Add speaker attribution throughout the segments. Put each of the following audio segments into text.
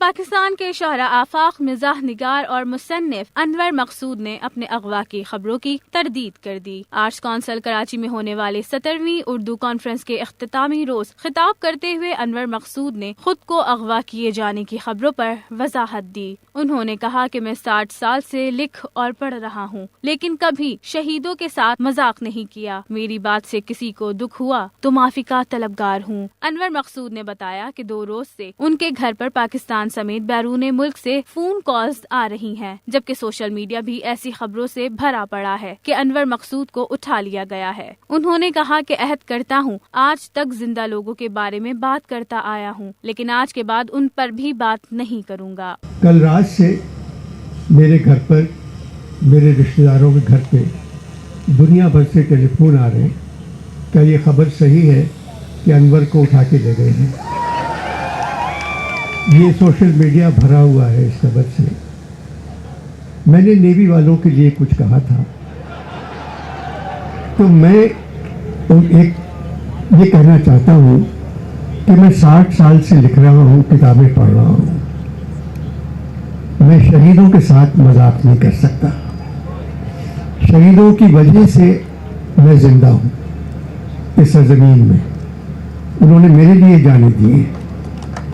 Speaker 1: پاکستان کے شہرا آفاق مزاح نگار اور مصنف انور مقصود نے اپنے اغوا کی خبروں کی تردید کر دی۔ آرٹس کونسل کراچی میں ہونے والے 17ویں اردو کانفرنس کے اختتامی روز خطاب کرتے ہوئے انور مقصود نے خود کو اغوا کیے جانے کی خبروں پر وضاحت دی۔ انہوں نے کہا کہ میں 60 سال سے لکھ اور پڑھ رہا ہوں، لیکن کبھی شہیدوں کے ساتھ مذاق نہیں کیا۔ میری بات سے کسی کو دکھ ہوا تو معافی کا طلبگار ہوں۔ انور مقصود نے بتایا کہ 2 روز سے ان کے گھر پر پاکستان سمیت بیرون ملک سے فون کالز آ رہی ہیں، جبکہ سوشل میڈیا بھی ایسی خبروں سے بھرا پڑا ہے کہ انور مقصود کو اٹھا لیا گیا ہے۔ انہوں نے کہا کہ عہد کرتا ہوں آج تک زندہ لوگوں کے بارے میں بات کرتا آیا ہوں، لیکن آج کے بعد ان پر بھی بات نہیں کروں گا۔
Speaker 2: کل رات سے میرے گھر پر، میرے رشتہ داروں کے گھر پہ دنیا بھر سے ٹیلی فون آ رہے ہیں۔ کیا یہ خبر صحیح ہے کہ انور کو اٹھا کے لے گئے ہیں؟ یہ سوشل میڈیا بھرا ہوا ہے اس خبر سے۔ میں نے نیوی والوں کے لیے کچھ کہا تھا، تو میں یہ کہنا چاہتا ہوں کہ میں 60 سال سے لکھ رہا ہوں، کتابیں پڑھ رہا ہوں۔ میں شہیدوں کے ساتھ مذاق نہیں کر سکتا۔ شہیدوں کی وجہ سے میں زندہ ہوں اس سرزمین میں۔ انہوں نے میرے لیے جانیں دی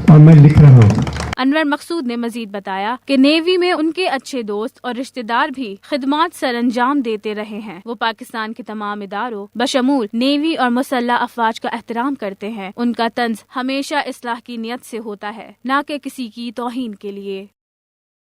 Speaker 2: اور میں لکھ رہا ہوں۔
Speaker 1: انور مقصود نے مزید بتایا کہ نیوی میں ان کے اچھے دوست اور رشتہ دار بھی خدمات سر انجام دیتے رہے ہیں۔ وہ پاکستان کے تمام اداروں بشمول نیوی اور مسلح افواج کا احترام کرتے ہیں۔ ان کا طنز ہمیشہ اصلاح کی نیت سے ہوتا ہے، نہ کہ کسی کی توہین کے لیے۔